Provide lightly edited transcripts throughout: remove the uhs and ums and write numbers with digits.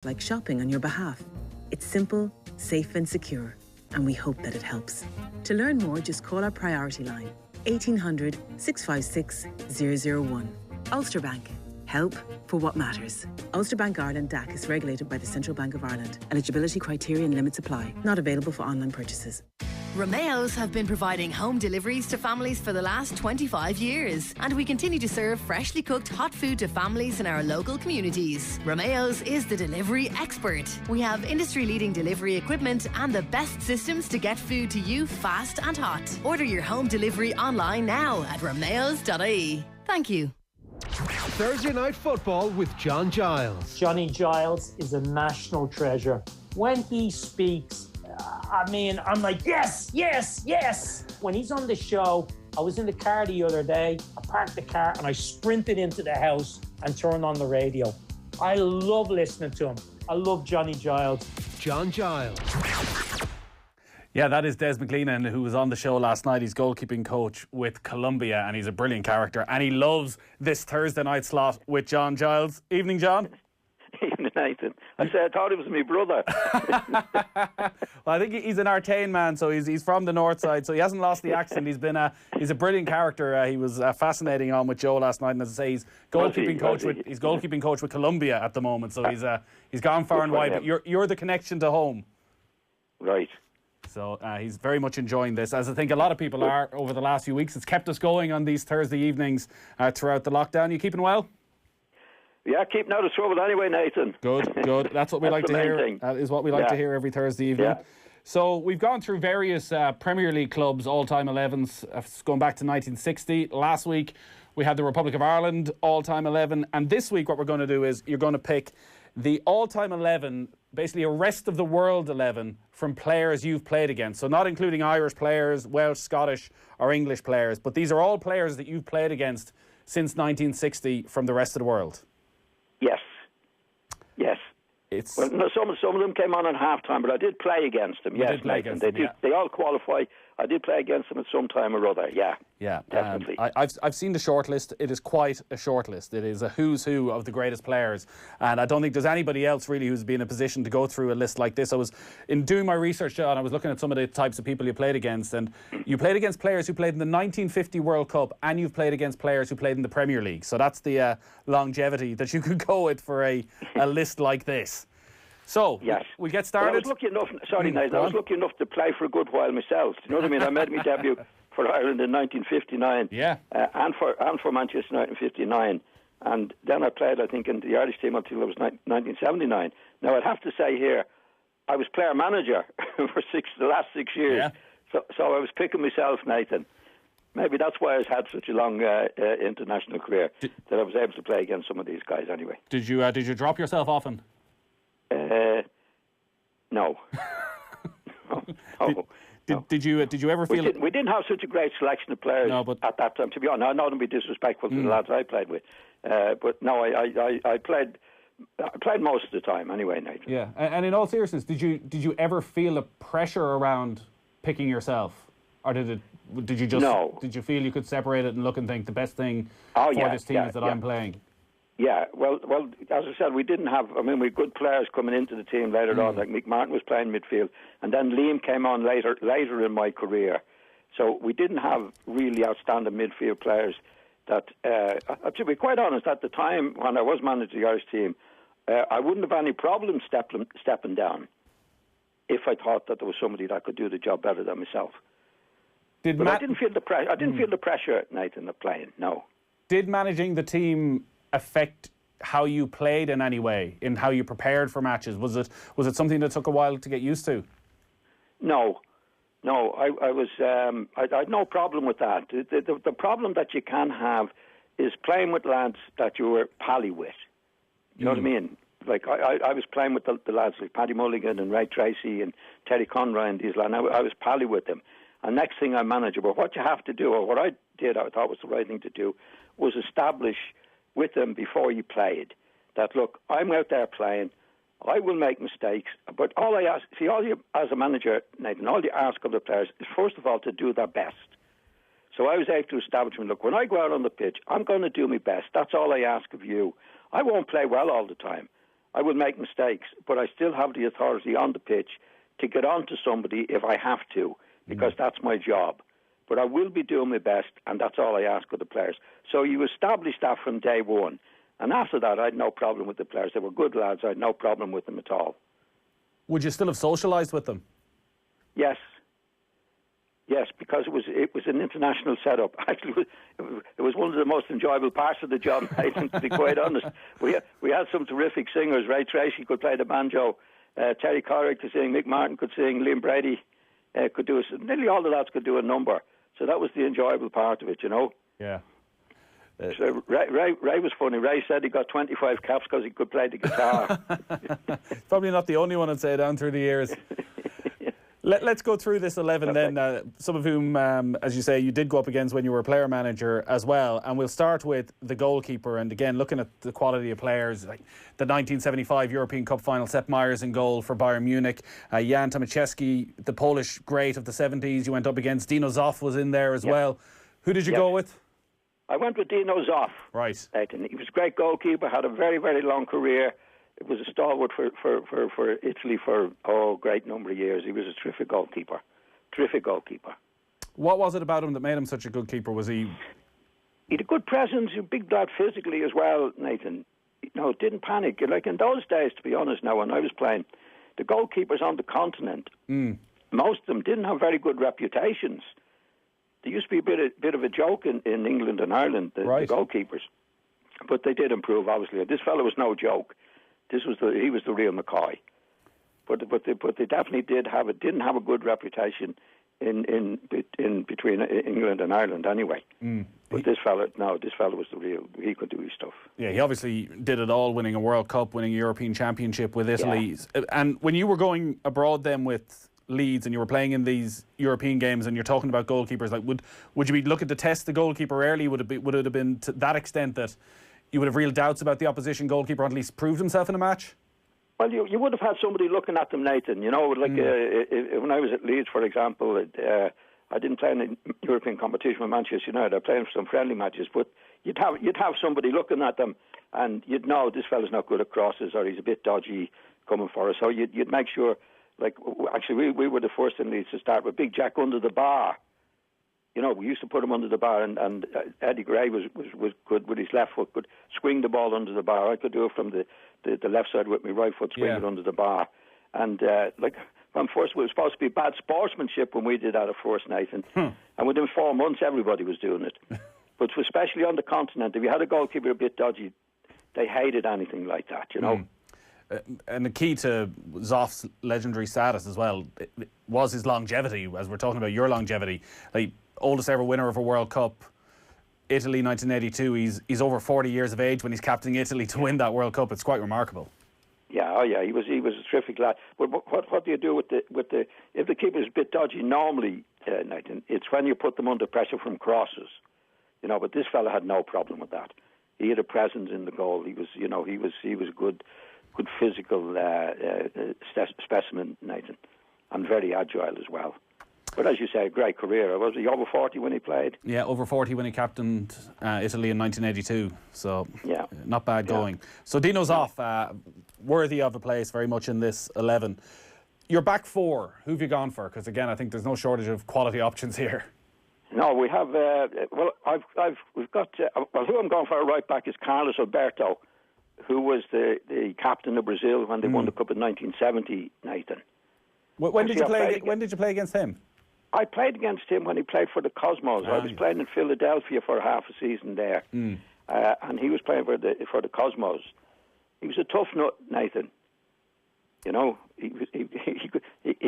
like shopping on your behalf. It's simple, safe and secure, and we hope that it helps. To learn more, just call our priority line, 1800 656 001. Ulster Bank. Help for what matters. Ulster Bank Ireland DAC is regulated by the Central Bank of Ireland. Eligibility criteria and limits apply. Not available for online purchases. Romeo's have been providing home deliveries to families for the last 25 years, and we continue to serve freshly cooked hot food to families in our local communities. Romeo's is the delivery expert. We have industry-leading delivery equipment and the best systems to get food to you fast and hot. Order your home delivery online now at romeos.ie. Thank you. Thursday Night Football with John Giles. Johnny Giles is a national treasure. When he speaks, I'm like, yes, yes, yes. When he's on the show, I was in the car the other day, I parked the car and I sprinted into the house and turned on the radio. I love listening to him. I love Johnny Giles. John Giles. Yeah, that is Des McLeenan, who was on the show last night. He's goalkeeping coach with Columbia, and he's a brilliant character. And he loves this Thursday night slot with John Giles. Evening, John. Evening, Nathan. I thought it was my brother. Well, I think he's an Artane man, so he's from the north side, so he hasn't lost the accent. He's a brilliant character. He was fascinating on with Joe last night, and as I say, he's goalkeeping coach with Columbia at the moment. So he's gone far and wide. But you're the connection to home, right? So he's very much enjoying this, as I think a lot of people are over the last few weeks. It's kept us going on these Thursday evenings throughout the lockdown. You keeping well? Yeah, keeping out of trouble anyway, Nathan. Good. That's what we like to hear. That is what we like to hear every Thursday evening. Yeah. So we've gone through various Premier League clubs, all-time 11s, going back to 1960. Last week we had the Republic of Ireland all-time 11, and this week what we're going to do is you're going to pick the all-time 11, basically a rest of the world 11 from players you've played against. So not including Irish players, Welsh, Scottish or English players, but these are all players that you've played against since 1960 from the rest of the world. Yes. Well, no, some of them came on at half-time, but I did play against them. They all qualify. I did play against them at some time or other. Yeah, definitely. I've seen the shortlist. It is quite a shortlist. It is a who's who of the greatest players, and I don't think there's anybody else really who's been in a position to go through a list like this. I was in doing my research, John. I was looking at some of the types of people you played against, and you played against players who played in the 1950 World Cup, and you've played against players who played in the Premier League. So that's the longevity that you could go with for a list like this. So, yes. We get started. Well, I was lucky enough, Nathan, I was lucky enough to play for a good while myself. Do you know what I mean? I made my debut for Ireland in 1959. Yeah. And for Manchester United in 59. And then I played, I think, in the Irish team until it was 1979. Now, I'd have to say here, I was player manager for the last 6 years. Yeah. So I was picking myself, Nathan. Maybe that's why I've had such a long international career, that I was able to play against some of these guys anyway. Did you drop yourself often? No. Did you ever feel we didn't have such a great selection of players at that time, to be honest. I don't be disrespectful to the lads I played with, but no, I played most of the time anyway, Nathan. Yeah, and in all seriousness, did you ever feel a pressure around picking yourself, or did you just did you feel you could separate it and look and think the best thing for this team is that I'm playing? Yeah, well, as I said, we didn't have. I mean, we had good players coming into the team later on. Like Mick Martin was playing midfield, and then Liam came on later in my career. So we didn't have really outstanding midfield players. That, to be quite honest, at the time when I was managing the Irish team, I wouldn't have any problem stepping down if I thought that there was somebody that could do the job better than myself. I didn't feel the pressure. I didn't feel the pressure, Nathan, of playing. No. Did managing the team affect how you played in any way, in how you prepared for matches? Was it something that took a while to get used to? No, I was. I had no problem with that. The problem that you can have is playing with lads that you were pally with. You know what I mean? Like I was playing with the lads like Paddy Mulligan and Ray Tracy and Terry Conroy and these lads. I was pally with them. And next thing I'm manager. But what you have to do, or what I did, I thought was the right thing to do, was establish with them before you played that, look, I'm out there playing, I will make mistakes, but all I ask, as a manager, Nathan, all you ask of the players is first of all to do their best. So I was able to establish, look, when I go out on the pitch, I'm going to do my best. That's all I ask of you. I won't play well all the time. I will make mistakes, but I still have the authority on the pitch to get on to somebody if I have to, because that's my job. But I will be doing my best, and that's all I ask of the players. So you establish that from day one. And after that, I had no problem with the players. They were good lads. I had no problem with them at all. Would you still have socialised with them? Yes. Yes, because it was an international setup. Actually, it was one of the most enjoyable parts of the job, Nathan, to be quite honest. We had some terrific singers. Ray Tracy could play the banjo. Terry Corrick could sing. Mick Martin could sing. Liam Brady could do nearly all the lads could do a number. So that was the enjoyable part of it, you know. Yeah. So Ray was funny. Ray said he got 25 caps because he could play the guitar. Probably not the only one, I'd say, down through the years. Let's go through this 11 then, some of whom, as you say, you did go up against when you were a player manager as well. And we'll start with the goalkeeper. And again, looking at the quality of players, like the 1975 European Cup final, Sepp Meyers in goal for Bayern Munich. Jan Tomaszewski, the Polish great of the 70s, you went up against. Dino Zoff was in there as well. Who did you go with? I went with Dino Zoff. Right. He was a great goalkeeper, had a very, very long career. It was a stalwart for Italy for a great number of years. He was a terrific goalkeeper. Terrific goalkeeper. What was it about him that made him such a good keeper? Was he... He had a good presence, a big lad physically as well, Nathan. You know, didn't panic. Like in those days, to be honest now, when I was playing, the goalkeepers on the continent, most of them didn't have very good reputations. There used to be a bit of a joke in England and Ireland, the goalkeepers. But they did improve, obviously. This fellow was no joke. He was the real McCoy. But they definitely didn't have a good reputation in between England and Ireland anyway. But this fellow was the real. He could do his stuff. Yeah, he obviously did it all, winning a World Cup, winning a European Championship with Italy. Yeah. And when you were going abroad then with Leeds and you were playing in these European games and you're talking about goalkeepers, like would you be looking to test the goalkeeper early? Would it have been to that extent that you would have real doubts about the opposition goalkeeper, or at least proved himself in a match? Well, you would have had somebody looking at them, Nathan. You know, like when I was at Leeds, for example, I didn't play in a European competition with Manchester United. I played in some friendly matches, but you'd have somebody looking at them, and you'd know this fella's not good at crosses, or he's a bit dodgy coming for us. So you'd make sure. Like, actually, we were the first in Leeds to start with Big Jack under the bar. You know, we used to put him under the bar, and Eddie Gray was good with his left foot, could swing the ball under the bar. I could do it from the left side with my right foot, swing it under the bar. And, from first, it was supposed to be bad sportsmanship when we did that at first, Nathan. And within 4 months, everybody was doing it. But especially on the continent, if you had a goalkeeper a bit dodgy, they hated anything like that, you know. And the key to Zoff's legendary status as well was his longevity, as we're talking about your longevity. Like, oldest ever winner of a World Cup, Italy 1982. He's over 40 years of age when he's captaining Italy to win that World Cup. It's quite remarkable. Yeah, he was a terrific lad. But what do you do with the if the keeper's a bit dodgy? Normally, Nathan, it's when you put them under pressure from crosses. You know, but this fella had no problem with that. He had a presence in the goal. He was good physical specimen, Nathan, and very agile as well. But as you say, a great career. Was he over 40 when he played? Yeah, over 40 when he captained Italy in 1982. So not bad going. So Dino Zoff, worthy of a place very much in this 11. Your back four, who have you gone for? Because again, I think there's no shortage of quality options here. No, we have. We've got. Who I'm going for a right back is Carlos Alberto, who was the captain of Brazil when they won the cup in 1970, Nathan. When did you play against him? I played against him when he played for the Cosmos. I was playing in Philadelphia for half a season there, and he was playing for the Cosmos. He was a tough nut, Nathan. You know, he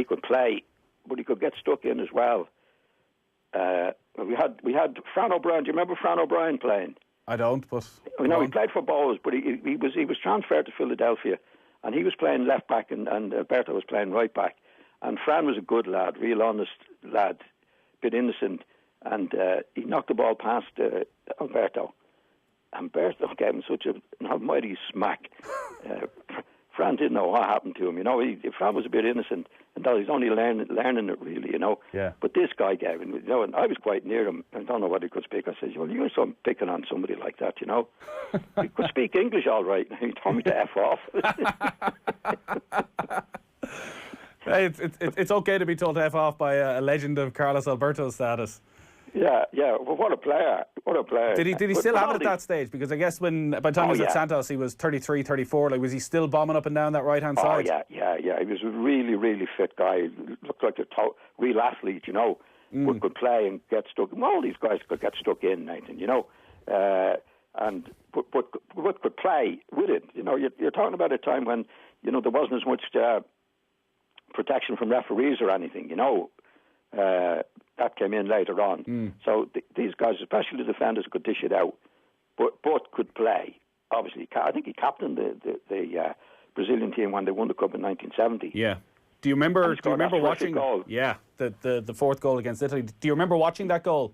could play, but he could get stuck in as well. We had Fran O'Brien. Do you remember Fran O'Brien playing? I don't, but he played for Bowes, but he was transferred to Philadelphia, and he was playing left back, and Alberto was playing right back. And Fran was a good lad, real honest lad, bit innocent, and he knocked the ball past Alberto. Alberto gave him such an almighty smack. Fran didn't know what happened to him. You know, Fran was a bit innocent, and he's only learning it really. You know. Yeah. But this guy, Gavin, you know, and I was quite near him. I don't know what he could speak. I said, "Well, you're so picking on somebody like that, you know." He could speak English all right. He told me to F off. Hey, it's okay to be told to F off by a legend of Carlos Alberto's status. Yeah. Well, what a player. Did he still have it at that stage? Because I guess by the time he was at Santos, he was 33, 34. Like, was he still bombing up and down that right-hand side? Oh, yeah. He was a really, really fit guy. He looked like a real athlete, you know. Could play and get stuck. Well, all these guys could get stuck in, Nathan, you know. But could play with it. You know, you're talking about a time when, you know, there wasn't as much protection from referees or anything, you know. That came in later on. So these guys, especially the defenders, could dish it out, but could play. Obviously, I think he captained the Brazilian team when they won the Cup in 1970. Yeah. Do you remember watching? Goal. Yeah, the fourth goal against Italy. Do you remember watching that goal?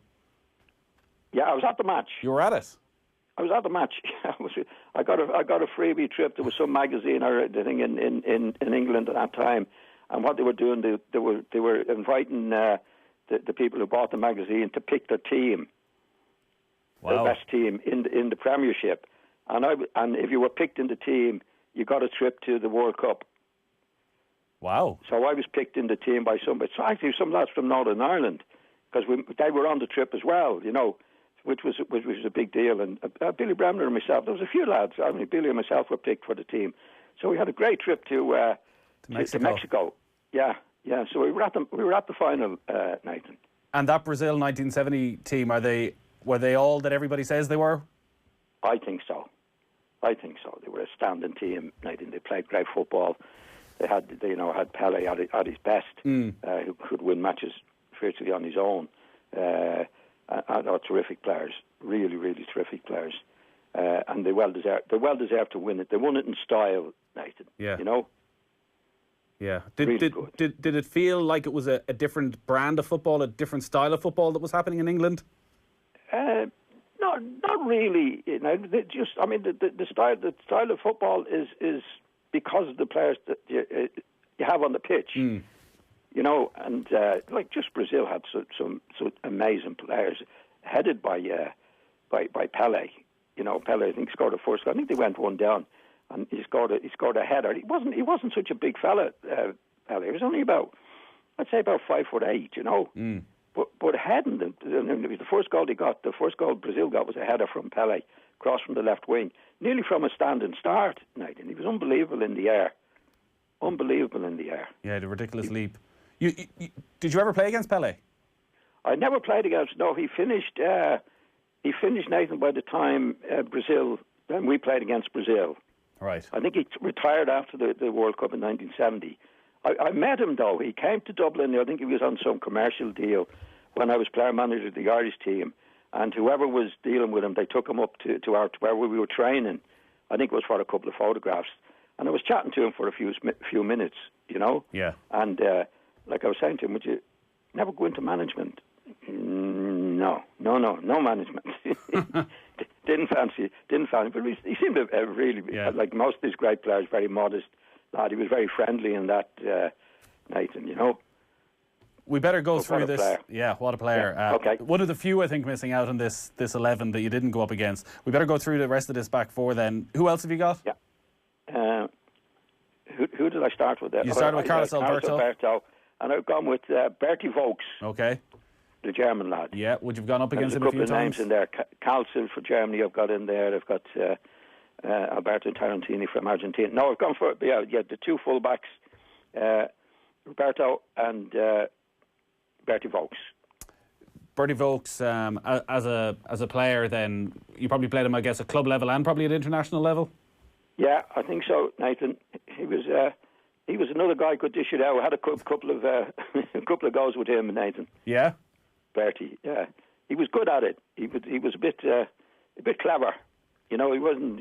Yeah, I was at the match. You were at it. I was at the match. I got a freebie trip. There was some magazine or the thing in England at that time, and what they were doing, they were inviting the people who bought the magazine to pick their team, the best team in the Premiership, and if you were picked in the team, you got a trip to the World Cup. Wow! So I was picked in the team by somebody. So actually, some lads from Northern Ireland, because they were on the trip as well, you know, which was a big deal. And Billy Bremner and myself, there was a few lads. I mean, Billy and myself were picked for the team, so we had a great trip to Mexico. Yeah. So we were at the final, Nathan. And that Brazil 1970 team, were they all that everybody says they were? I think so. They were a standing team, Nathan. They played great football. They had Pele at his best, who could win matches virtually on his own. Terrific players, really, really terrific players, and they well deserved to win it. They won it in style, Nathan. Yeah. You know. Yeah. Did it feel like it was a different brand of football, a different style of football that was happening in England? No, not really. You know, the style of football is because of the players that you have on the pitch. You know, and like just Brazil had some amazing players, headed by Pele. You know, Pele I think scored a first goal. I think they went one down, and he scored a header. He wasn't such a big fella, Pele. He was only about 5'8", you know. But heading the first goal Brazil got was a header from Pele, cross from the left wing, nearly from a standing start. Nathan, he was unbelievable in the air. Yeah, the ridiculous leap. Did you ever play against Pele? I never played against. No, he finished. Nathan by the time Brazil. Then we played against Brazil. Right. I think he retired after the World Cup in 1970. I met him though. He came to Dublin. I think he was on some commercial deal when I was player manager of the Irish team, and whoever was dealing with him, they took him up to where we were training. I think it was for a couple of photographs, and I was chatting to him for a few minutes. You know. Yeah. And. Like I was saying to him, would you never go into management? No management. didn't fancy. But he seemed a really, like most of these great players, very modest lad. He was very friendly in that, Nathan, you know. We better go through this. Player. Yeah, what a player. Yeah, okay. One of the few, I think, missing out on this 11 that you didn't go up against. We better go through the rest of this back four then. Who else have you got? Yeah. Who did I start with there? You started with Carlos Alberto. And I've gone with Bertie Vogts. Okay. The German lad. Yeah, would you have gone up against him a few times? There's a couple of names in there. Calcil for Germany I've got in there. I've got Alberto Tarantini from Argentina. No, I've gone for the two full-backs, Roberto and Bertie Vogts. Bertie Vogts, as a player then, you probably played him, I guess, at club level and probably at international level? Yeah, I think so, Nathan. He was another guy who could dish it out. I had a couple of goals with him, Nathan. Yeah, Bertie. Yeah, he was good at it. He was a bit clever. You know, he wasn't.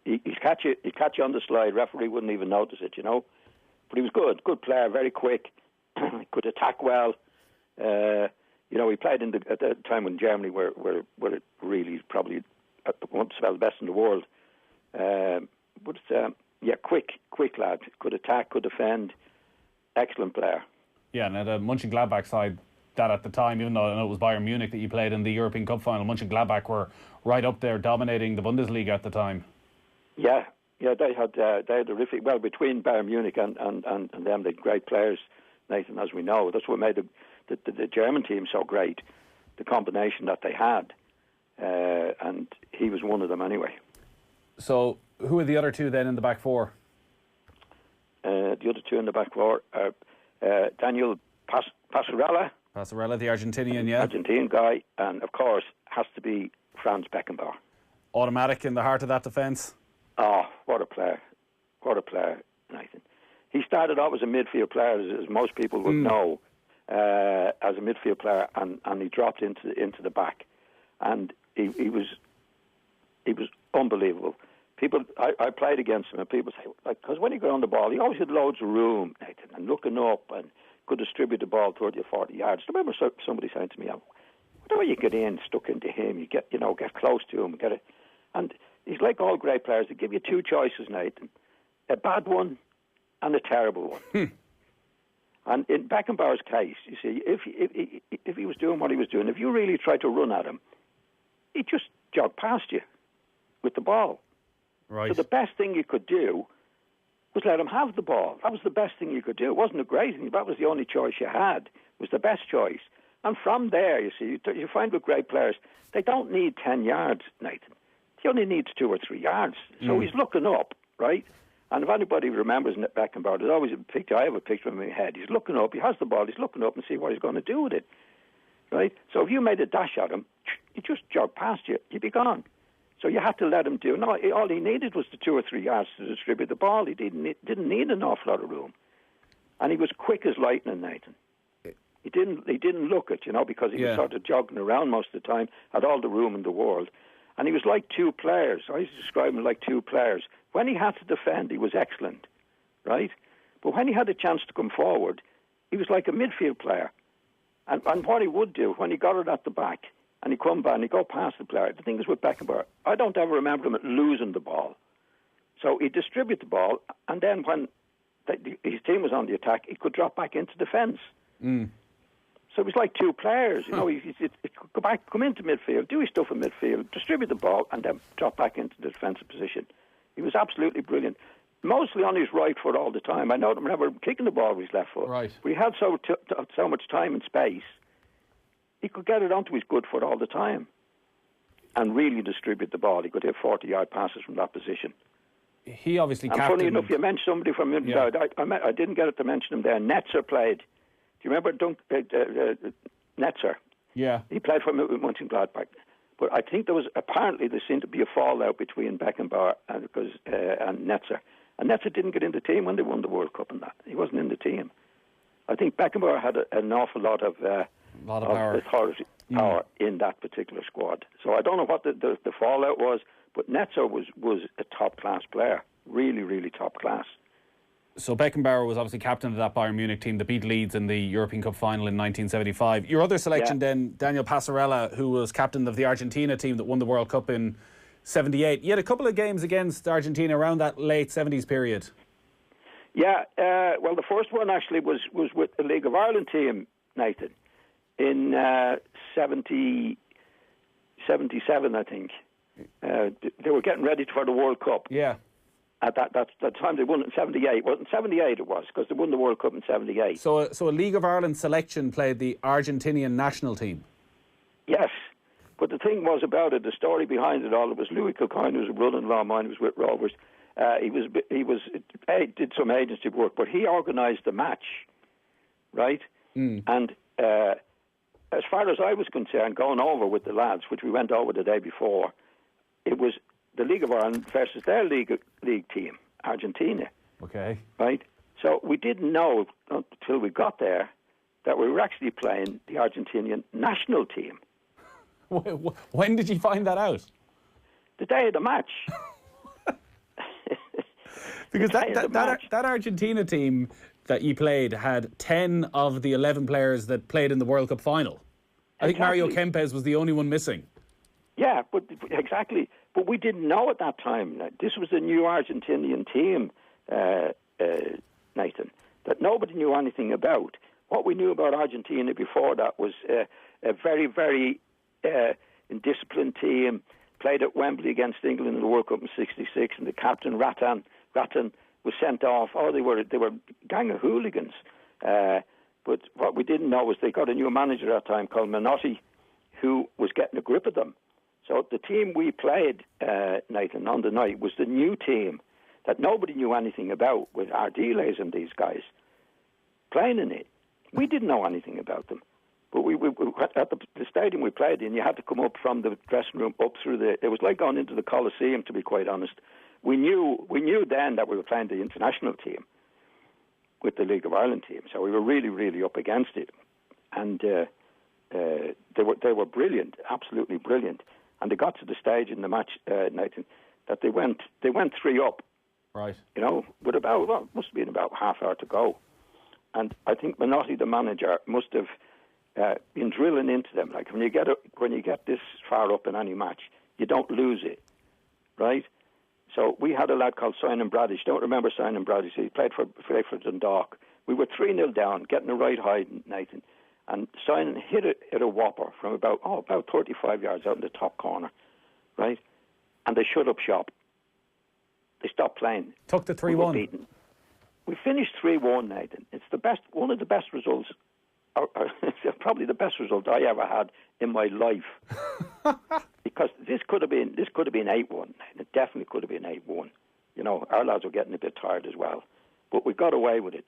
He'd catch you on the slide. Referee wouldn't even notice it. You know, but he was good player, very quick, could attack well. You know, he played at the time when Germany were really probably one of the best in the world. But quick lad. Could attack, could defend. Excellent player. Yeah, and the Mönchengladbach side, that at the time, even though I know it was Bayern Munich that you played in the European Cup final, Mönchengladbach were right up there dominating the Bundesliga at the time. Yeah, they had terrific. Well, between Bayern Munich and them, they had great players, Nathan, as we know. That's what made the German team so great, the combination that they had. And he was one of them anyway. So, who are the other two then in the back four? The other two in the back four are Daniel Passarella. Passarella, the Argentinian, yeah. Argentine guy, and of course has to be Franz Beckenbauer. Automatic in the heart of that defence. Oh, what a player! What a player, Nathan. He started out as a midfield player, as most people would know, as a midfield player, and he dropped into the back, and he was unbelievable. I played against him, and people say, because when he got on the ball, he always had loads of room, Nathan, and looking up and could distribute the ball 30 or 40 yards. I remember somebody saying to me, whenever you get stuck into him, you get close to him, and he's like all great players. They give you two choices, Nathan, a bad one and a terrible one. And in Beckenbauer's case, you see, if he was doing what he was doing, if you really tried to run at him, he'd just jog past you with the ball. Right. So the best thing you could do was let him have the ball. That was the best thing you could do. It wasn't a great thing. That was the only choice you had. It was the best choice. And from there, you see, you find with great players, they don't need 10 yards, Nathan. He only needs 2 or 3 yards. So he's looking up, right? And if anybody remembers Beckenbauer, there's always a picture. I have a picture in my head. He's looking up. He has the ball. He's looking up and see what he's going to do with it, right? So if you made a dash at him, he just jogged past you. He'd be gone. So you had to let him do. No, all he needed was the 2 or 3 yards to distribute the ball. He didn't need an awful lot of room, and he was quick as lightning, Nathan. He didn't look it, because he was sort of jogging around most of the time, had all the room in the world, and he was like two players. I used to describe him like two players. When he had to defend, he was excellent, right? But when he had a chance to come forward, he was like a midfield player. And what he would do when he got it at the back, and he'd come back and he'd go past the player. The thing is with Beckenbauer, I don't ever remember him losing the ball. So he'd distribute the ball, and then when his team was on the attack, he could drop back into defence. So it was like two players. He'd go back, come into midfield, do his stuff in midfield, distribute the ball, and then drop back into the defensive position. He was absolutely brilliant. Mostly on his right foot all the time. I remember kicking the ball with his left foot. Right. But he had so much time and space, he could get it onto his good foot all the time and really distribute the ball. He could hit 40-yard passes from that position. He obviously captained... Funny enough, you mentioned somebody from inside. Yeah. I didn't get it to mention him there. Netzer played. Do you remember Netzer? Yeah. He played for Mönchengladbach. But I think there seemed to be a fallout between Beckenbauer and Netzer. And Netzer didn't get in the team when they won the World Cup and that. He wasn't in the team. I think Beckenbauer had an awful lot of authority, power in that particular squad. So I don't know what the fallout was, but Netzer was a top-class player. Really, really top class. So Beckenbauer was obviously captain of that Bayern Munich team that beat Leeds in the European Cup final in 1975. Your other selection then, Daniel Passarella, who was captain of the Argentina team that won the World Cup in 78. You had a couple of games against Argentina around that late 70s period. Yeah, well, the first one actually was with the League of Ireland team, Nathan, in 77, I think. They were getting ready for the World Cup. Yeah. At that time, they won it in 78. Well, in 78 it was, because they won the World Cup in 78. So a League of Ireland selection played the Argentinian national team? Yes. But the thing was about it, the story behind it all, it was Louis Kilcoyne, who was a brother-in-law of mine, who was with Rovers. He did some agency work, but he organised the match, right? And as far as I was concerned, going over with the lads, which we went over the day before, it was the League of Ireland versus their league team, Argentina. Okay. Right? So we didn't know until we got there that we were actually playing the Argentinian national team. When did you find that out? The day of the match. Because that Argentina team that you played had 10 of the 11 players that played in the World Cup final. I think Mario Kempes was the only one missing. Yeah, but exactly. But we didn't know at that time. This was the new Argentinian team. Nathan, that nobody knew anything about. What we knew about Argentina before that was a very, very indisciplined team, played at Wembley against England in the World Cup in '66, and the captain, Rattan, was sent off. Oh, they were a gang of hooligans. But what we didn't know was they got a new manager at that time called Menotti, who was getting a grip of them. So the team we played, Nathan, on the night was the new team that nobody knew anything about, with Ardiles and these guys playing in it. We didn't know anything about them. But we at the stadium we played in, you had to come up from the dressing room up through it was like going into the Coliseum, to be quite honest. We knew then that we were playing the international team with the League of Ireland team, so we were really, really up against it. And they were brilliant, absolutely brilliant. And they got to the stage in the match, Nathan, that they went 3 up. Right. You know, with it must have been about half hour to go. And I think Menotti, the manager, must have been drilling into them. Like when you get this far up in any match, you don't lose it, right? So we had a lad called Simon Bradish. Don't remember Simon Bradish? He played for Dundalk. We were 3-0 down, getting a right hide, Nathan. And Simon hit a whopper from about 35 yards out in the top corner, right? And they shut up shop. They stopped playing. Took the 3-1. We finished 3-1, Nathan. It's one of the best results, or probably the best result I ever had in my life. Because this could have been 8-1. It definitely could have been 8-1. You know, our lads were getting a bit tired as well, but we got away with it.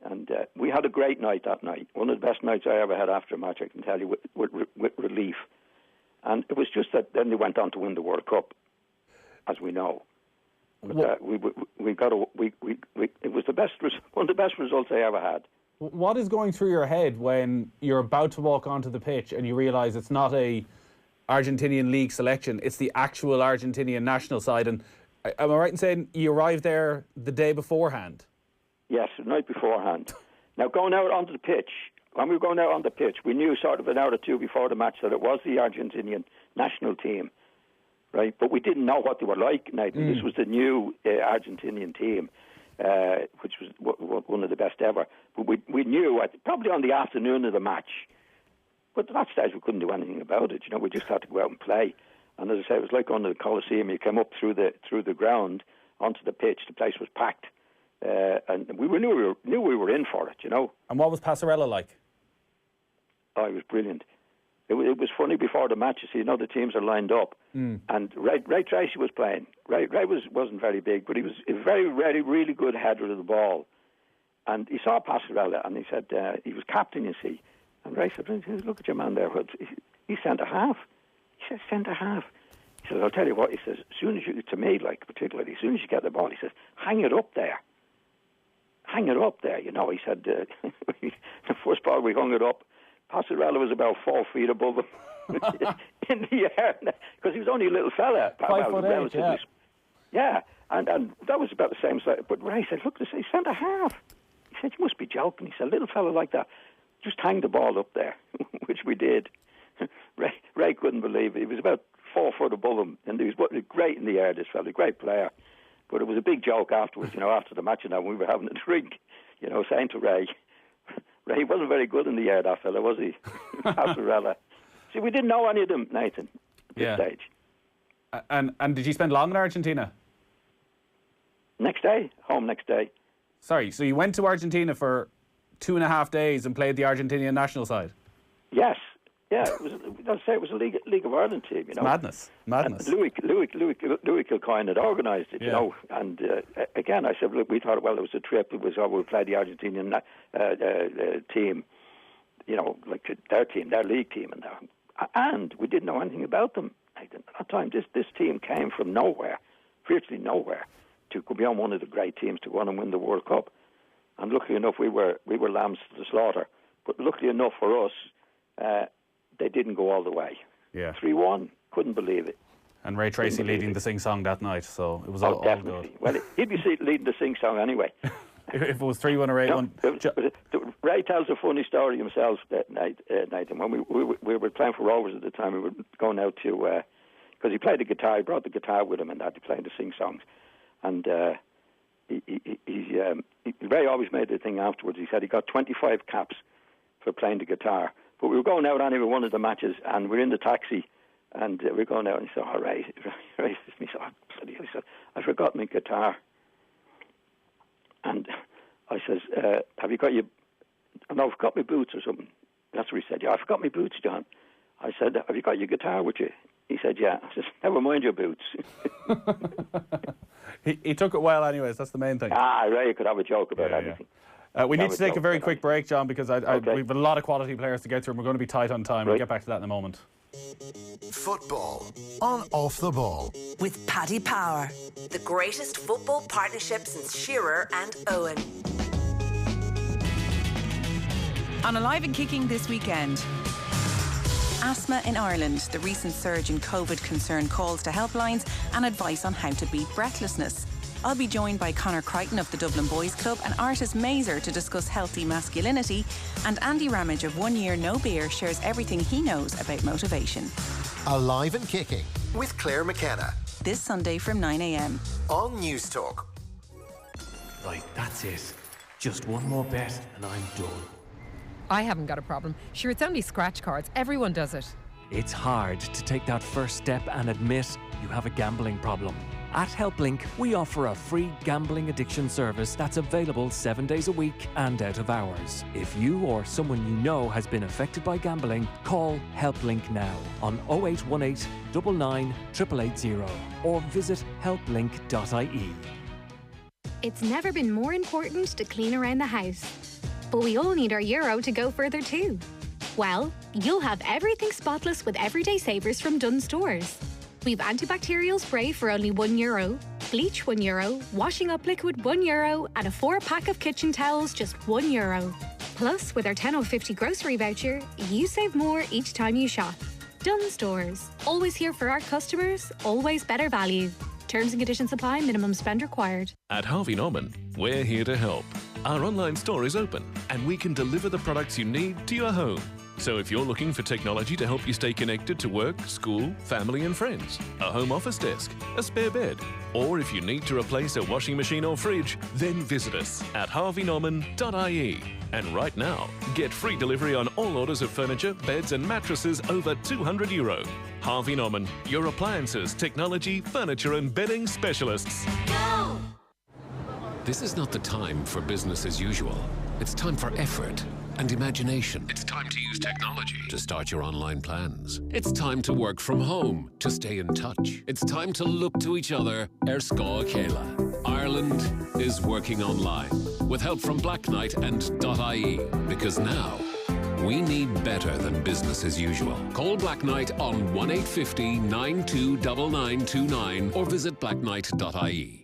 And we had a great night that night. One of the best nights I ever had after a match, I can tell you, with relief. And it was just that then they went on to win the World Cup, as we know. But it was one of the best results I ever had. What is going through your head when you're about to walk onto the pitch and you realise it's not a Argentinian league selection, it's the actual Argentinian national side? And am I right in saying you arrived there the day beforehand? Yes, the night beforehand. Now, going out onto the pitch, when we were going out on the pitch, we knew sort of an hour or two before the match that it was the Argentinian national team, right? But we didn't know what they were like, Nathan. This was the new Argentinian team, which was one of the best ever. But we knew, probably on the afternoon of the match, but at that stage we couldn't do anything about it. You know, we just had to go out and play. And as I say, it was like going to the Coliseum. You came up through the ground onto the pitch. The place was packed. And we knew we were in for it, you know. And what was Passarella like? Oh, he was brilliant. It was funny before the match. You see, you know, the teams are lined up, and Ray Tracy was playing. Ray wasn't very big, but he was a very, very, really good header of the ball. And he saw Passarella, and he said he was captain, you see. And Ray said, "Look at your man there. He's centre half." He said, "Centre half." He says, "I'll tell you what." He says, "As soon as you, to me, like particularly, as soon as you get the ball," he says, "hang it up there." Hang it up there, you know. He said, the first ball we hung it up, Passarella was about 4 feet above him in the air, because he was only a little fella. 5'8", yeah. And that was about the same size. But Ray said, "Look, this is centre half." He said, "You must be joking." He said, "A little fella like that, just hang the ball up there," which we did. Ray couldn't believe it. He was about 4 foot above him, and he was great in the air, this fella, great player. But it was a big joke afterwards, you know, after the match, you know, when we were having a drink, you know, saying to Ray wasn't very good in the air, that fella, was he? Passarella. See, we didn't know any of them, Nathan, at this stage. And did you spend long in Argentina? Home next day. Sorry, so you went to Argentina for 2.5 days and played the Argentinian national side? Yes. Yeah, it was a League of Ireland team, you know. Madness. And Louis Kilcoyne had organised it, you know. And again, I said, look, we thought, well, it was a trip. It was, we'll play the Argentinian team, you know, like their team, their league team, and we didn't know anything about them. At that time, this team came from nowhere, virtually nowhere, to be on one of the great teams to go on and win the World Cup. And luckily enough, we were lambs to the slaughter. But luckily enough for us, they didn't go all the way. Yeah. 3-1, couldn't believe it. And Ray Tracy leading the sing-song that night, so it was all good. Well, he'd be leading the sing-song anyway. If it was 3-1 or 8-1. Ray tells a funny story himself that night, and when we were playing for Rovers at the time, we were going out to, because he played the guitar, he brought the guitar with him and had to play the sing-songs. And Ray always made the thing afterwards. He said he got 25 caps for playing the guitar. But we were going out anyway, one of the matches, and we're in the taxi, and we're going out, and he said, "Oh, Ray," Ray says to me, "He said, I forgot my guitar." And I says, "Have you got your? No, I've got my boots or something." That's what he said. "Yeah, I forgot my boots, John." I said, "Have you got your guitar with you?" He said, "Yeah." I said, "Never mind your boots." He took it well anyways, that's the main thing. Ray could have a joke about anything. We need to take a very quick break, John, because we've a lot of quality players to get through and we're going to be tight on time. We'll get back to that in a moment. Football on Off the Ball. With Paddy Power, the greatest football partnership since Shearer and Owen. On Alive and Kicking this weekend. Asthma in Ireland, the recent surge in COVID concern calls to helplines and advice on how to beat breathlessness. I'll be joined by Conor Crichton of the Dublin Boys Club and Artis Mazer to discuss healthy masculinity, and Andy Ramage of 1 Year No Beer shares everything he knows about motivation. Alive and Kicking with Claire McKenna. This Sunday from 9 a.m. on News Talk. Right, that's it. Just one more bet and I'm done. I haven't got a problem. Sure, it's only scratch cards. Everyone does it. It's hard to take that first step and admit you have a gambling problem. At HelpLink, we offer a free gambling addiction service that's available 7 days a week and out of hours. If you or someone you know has been affected by gambling, call HelpLink now on 0818 99 880 or visit helplink.ie. It's never been more important to clean around the house. But we all need our euro to go further too. Well, you'll have everything spotless with Everyday Savers from Dunnes Stores. We've antibacterial spray for only €1, bleach €1, washing up liquid €1, and a 4-pack of kitchen towels just €1. Plus, with our 10 or 50 grocery voucher, you save more each time you shop. Dunnes Stores. Always here for our customers, always better value. Terms and conditions apply, minimum spend required. At Harvey Norman, we're here to help. Our online store is open and we can deliver the products you need to your home. So if you're looking for technology to help you stay connected to work, school, family and friends, a home office desk, a spare bed, or if you need to replace a washing machine or fridge, then visit us at harveynorman.ie. And right now, get free delivery on all orders of furniture, beds and mattresses over €200. Harvey Norman, your appliances, technology, furniture and bedding specialists. Go! This is not the time for business as usual. It's time for effort and imagination. It's time to use technology to start your online plans. It's time to work from home to stay in touch. It's time to look to each other. Scoil Céile. Ireland is working online with help from Black Knight and .ie, because now we need better than business as usual. Call Black Knight on 1850 929929 or visit blackknight.ie.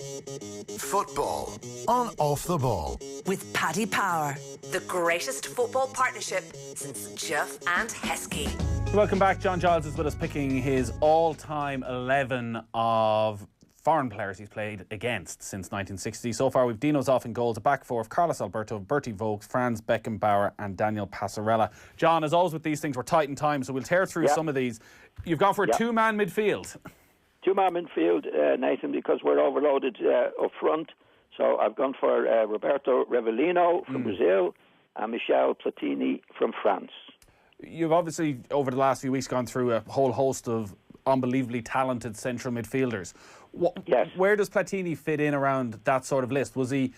Football on Off the Ball. With Paddy Power, the greatest football partnership since Jeff and Heskey. Welcome back. John Giles is with us picking his all-time 11 of foreign players he's played against since 1960. So far, we've Dino Zoff in goals, a back four of Carlos Alberto, Bertie Vogts, Franz Beckenbauer and Daniel Passarella. John, as always with these things, we're tight in time, so we'll tear through some of these. You've gone for a two-man midfield. Two-man midfield, Nathan, because we're overloaded up front. So I've gone for Roberto Rivellino from Brazil and Michel Platini from France. You've obviously, over the last few weeks, gone through a whole host of unbelievably talented central midfielders. Yes. Where does Platini fit in around that sort of list? Was he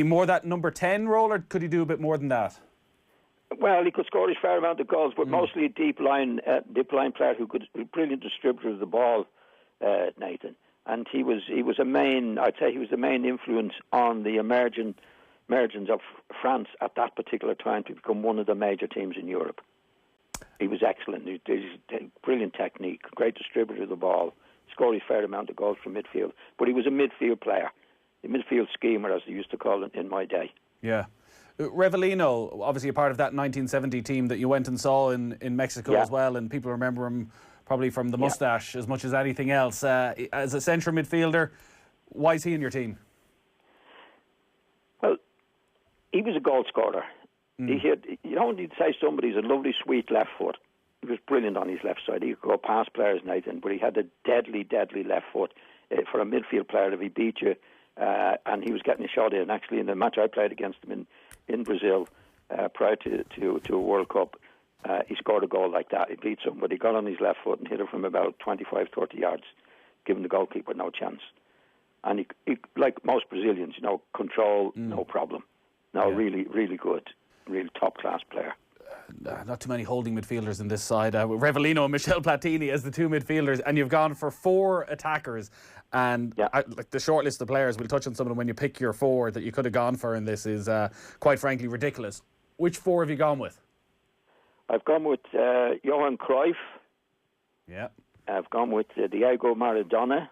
more that number 10 role, or could he do a bit more than that? Well, he could score his fair amount of goals, but mostly a deep line player who could be a brilliant distributor of the ball, Nathan. And he was a main, I'd say he was the main influence on the emergence of France at that particular time to become one of the major teams in Europe. He was excellent. He brilliant technique, great distributor of the ball, scored his fair amount of goals from midfield. But he was a midfield player, a midfield schemer, as they used to call it in my day. Yeah. Rivellino, obviously a part of that 1970 team that you went and saw in Mexico as well, and people remember him probably from the moustache as much as anything else. As a central midfielder, why is he in your team? Well, he was a goal scorer. He had, you don't need to say somebody's a lovely, sweet left foot. He was brilliant on his left side. He could go past players, Nathan, but he had a deadly, deadly left foot. For a midfield player, if he beat you and he was getting a shot in. Actually, in the match I played against him in Brazil prior to a World Cup, he scored a goal like that. He beat somebody, got on his left foot and hit it from about 25, 30 yards, giving the goalkeeper no chance. And he like most Brazilians, control, no problem. No, really, really good, really top-class player. Not too many holding midfielders in this side. Revellino and Michel Platini as the two midfielders, and you've gone for 4 attackers. And like the short list of players, we'll touch on some of them when you pick your 4 that you could have gone for in this is quite frankly ridiculous. Which 4 have you gone with? I've gone with Johan Cruyff. Yeah. I've gone with Diego Maradona.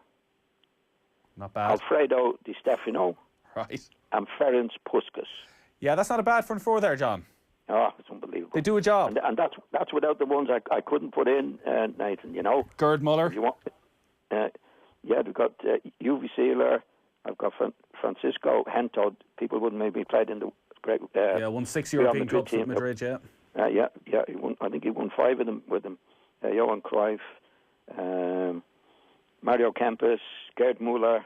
Not bad. Alfredo Di Stefano. Right. And Ferenc Puskas. Yeah, that's not a bad front 4 there, John. Oh, it's unbelievable. They do a job. And that's without the ones I couldn't put in, Nathan, Gerd Muller. If you want, we've got Uwe Seeler. I've got Francisco Hento. People wouldn't maybe played in the great... won 6 European Cups with Madrid, He won, I think he won 5 of them with him. Johan Cruyff, Mario Kempes, Gerd Muller,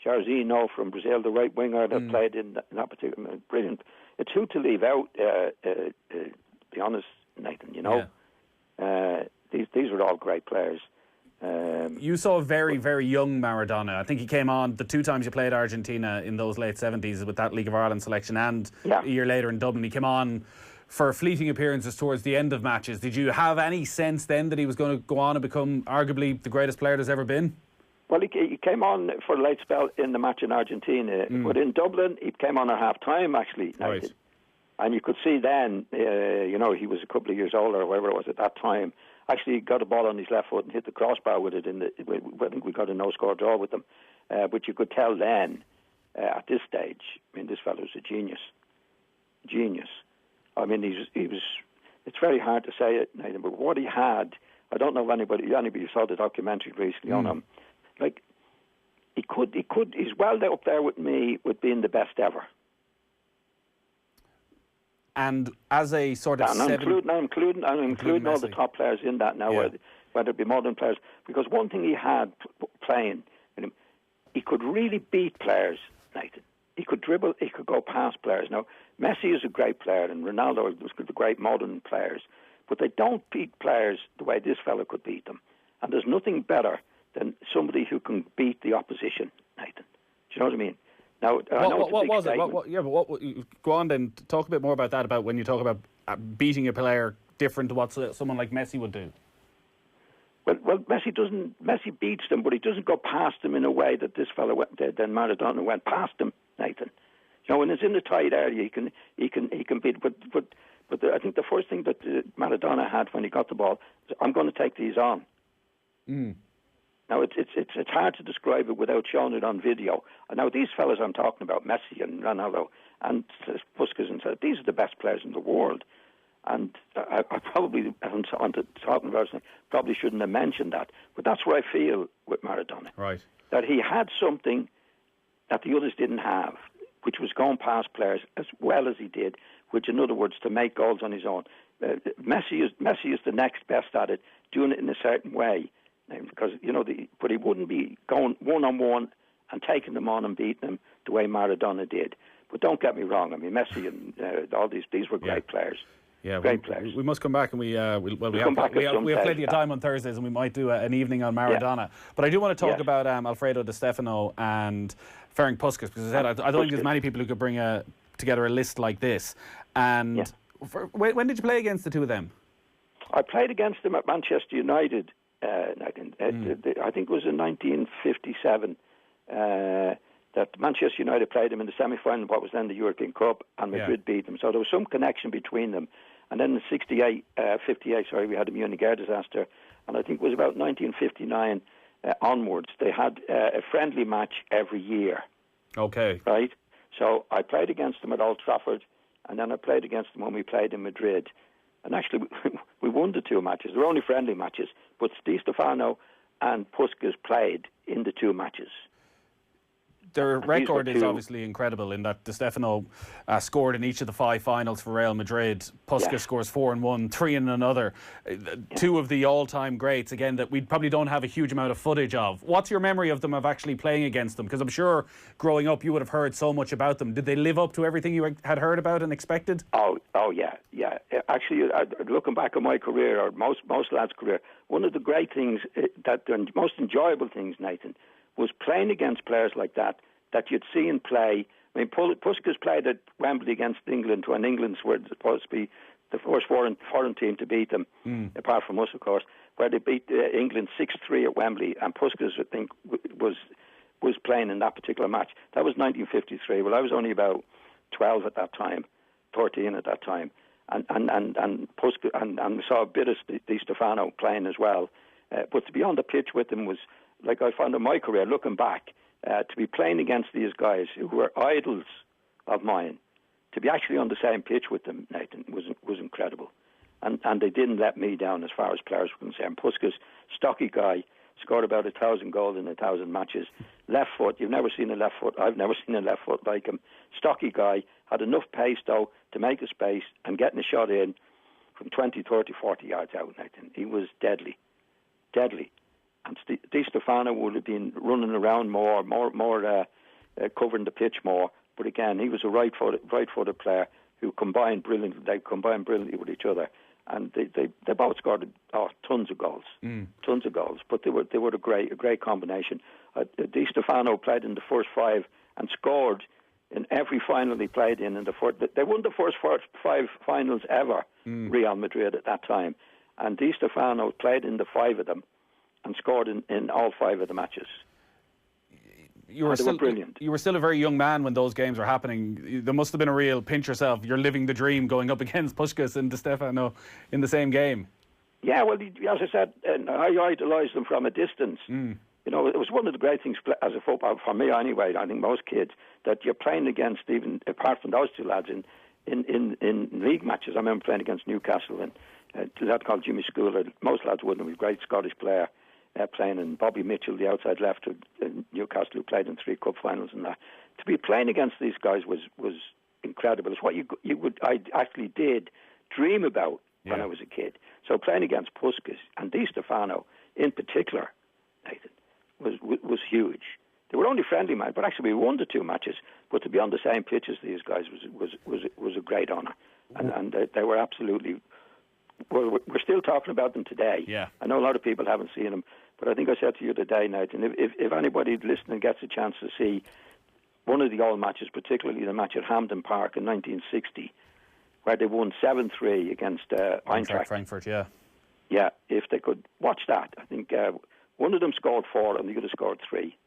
Jairzinho from Brazil, the right winger that played in that particular... Brilliant. It's who to leave out, to be honest, Nathan, These were all great players. You saw a very, very young Maradona. I think he came on the 2 times you played Argentina in those late 70s with that League of Ireland selection, and a year later in Dublin. He came on for fleeting appearances towards the end of matches. Did you have any sense then that he was going to go on and become arguably the greatest player there's ever been? Well, he came on for a late spell in the match in Argentina, but in Dublin he came on at half-time, actually. Right. And you could see then, he was a couple of years older or whatever it was at that time. Actually, he got a ball on his left foot and hit the crossbar with it. I think we got a no-score draw with them. But you could tell then, at this stage, this fellow was a genius. Genius. I mean, he was. It's very hard to say it, Nathan, but what he had, I don't know if anybody saw the documentary recently on him. Like, he's well up there with me with being the best ever. And as a sort of... I'm including all the top players in that now, whether it be modern players. Because one thing he had playing, he could really beat players, Nathan. He could dribble, he could go past players. Now, Messi is a great player, and Ronaldo was the great modern players. But they don't beat players the way this fella could beat them. And there's nothing better than somebody who can beat the opposition, Nathan. Do you know what I mean? Now, what was it? Go on then. Talk a bit more about that. About when you talk about beating a player different to what someone like Messi would do. Well, Messi beats them, but he doesn't go past them in a way that this fellow then Maradona went past them, Nathan. When it's in the tight area, he can beat. But I think the first thing that Maradona had when he got the ball is, I'm going to take these on. Now, it's hard to describe it without showing it on video. Now, these fellas I'm talking about, Messi and Ronaldo and Puskas, and so, these are the best players in the world. And I probably, probably shouldn't have mentioned that. But that's what I feel with Maradona. Right. That he had something that the others didn't have, which was going past players as well as he did, which, in other words, to make goals on his own. Messi is the next best at it, doing it in a certain way. Because, but he wouldn't be going one-on-one and taking them on and beating them the way Maradona did. But don't get me wrong. I mean, Messi and all these were great players. Yeah, great players. We must come back and we have plenty of time on Thursdays, and we might do an evening on Maradona. Yeah. But I do want to talk about Alfredo Di Stefano and Ferenc Puskas, because I don't think there's many people who could bring together a list like this. And when did you play against the two of them? I played against them at Manchester United. I think it was in 1957 that Manchester United played them in the semi-final of what was then the European Cup, and Madrid beat them. So there was some connection between them. And then in 58, we had the Munich air disaster, and I think it was about 1959 onwards. They had a friendly match every year. Okay. Right? So I played against them at Old Trafford, and then I played against them when we played in Madrid. And actually, we won the 2 matches. They were only friendly matches, but Di Stefano and Puskas played in the 2 matches. Their record is obviously incredible in that Di Stefano scored in each of the 5 finals for Real Madrid. Puskas scores 4 in one, 3 in another. 2 of the all-time greats, again, that we probably don't have a huge amount of footage of. What's your memory of them, of actually playing against them? Because I'm sure growing up you would have heard so much about them. Did they live up to everything you had heard about and expected? Oh yeah. Actually, looking back on my career, or most lads' career, one of the great things, the most enjoyable things, Nathan, was playing against players like that you'd see and play. I mean, Puskas played at Wembley against England when England were supposed to be the first foreign team to beat them, apart from us, of course, where they beat England 6-3 at Wembley, and Puskas, I think, was playing in that particular match. That was 1953. Well, I was only about 12 at that time, 13 at that time, and Puskas, and we saw a bit of Di Stefano playing as well. But to be on the pitch with them was, like I found in my career, looking back, to be playing against these guys who were idols of mine, to be actually on the same pitch with them, Nathan, was incredible. And they didn't let me down as far as players were concerned. Puskas, stocky guy, scored about 1,000 goals in 1,000 matches. Left foot, you've never seen a left foot. I've never seen a left foot like him. Stocky guy, had enough pace, though, to make a space and getting a shot in from 20, 30, 40 yards out, Nathan. He was deadly. And Di Stefano would have been running around more covering the pitch more. But again, he was a right-footed player who combined brilliantly. They combined brilliantly with each other, and they both scored tons of goals. But they were a great combination. Di Stefano played in the first 5 and scored in every final he played in the fourth. They won the first 5 finals ever, Real Madrid at that time, and Di Stefano played in the 5 of them and scored in all 5 of the matches. You were still a very young man when those games were happening. There must have been a real pinch yourself. You're living the dream going up against Puskas and Di Stefano in the same game. Yeah, well, as I said, I idolised them from a distance. You know, it was one of the great things as a football, for me anyway, I think most kids, that you're playing against, even apart from those 2 lads, in league matches. I remember playing against Newcastle and a lad called Jimmy Schooler. Most lads wouldn't. He was a great Scottish player. Playing, and Bobby Mitchell, the outside left of Newcastle, who played in 3 cup finals and that. To be playing against these guys was incredible. It's what I actually did dream about when I was a kid. So playing against Puskas and Di Stefano in particular, Nathan, was huge. They were only friendly matches, but actually we won the 2 matches. But to be on the same pitch as these guys was a great honour, and they were absolutely. Well, we're still talking about them today. Yeah. I know a lot of people haven't seen them, but I think I said to you today, Nathan, if anybody listening gets a chance to see one of the old matches, particularly the match at Hampden Park in 1960, where they won 7-3 against Eintracht Frankfurt, yeah. Yeah, if they could watch that. I think one of them scored 4 and the other scored 3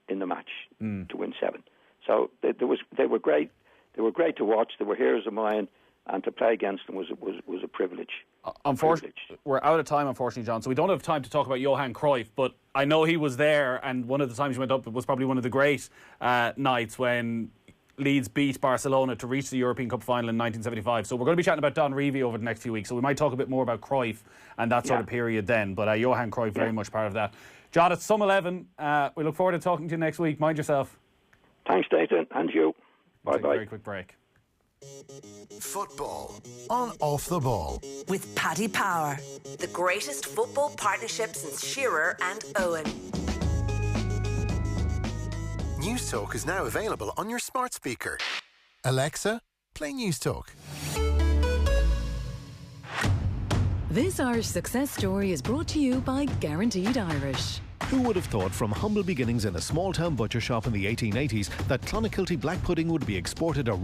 in the match to win 7. So they were great. They were great to watch. They were heroes of mine. And to play against them was a privilege. Unfortunately, we're out of time, unfortunately, John, so we don't have time to talk about Johan Cruyff, but I know he was there, and one of the times he went up, it was probably one of the great nights when Leeds beat Barcelona to reach the European Cup final in 1975. So we're going to be chatting about Don Revie over the next few weeks, so we might talk a bit more about Cruyff and that sort of period then, but Johan Cruyff very much part of that. John, it's Sum 11. We look forward to talking to you next week. Mind yourself. Thanks, Nathan, and you. Bye-bye. Take a very quick break. Football on Off the Ball with Paddy Power, the greatest football partnership since Shearer and Owen. News Talk is now available on your smart speaker. Alexa, play News Talk. This Irish success story is brought to you by Guaranteed Irish. Who would have thought from humble beginnings in a small-town butcher shop in the 1880s that Clonakilty black pudding would be exported around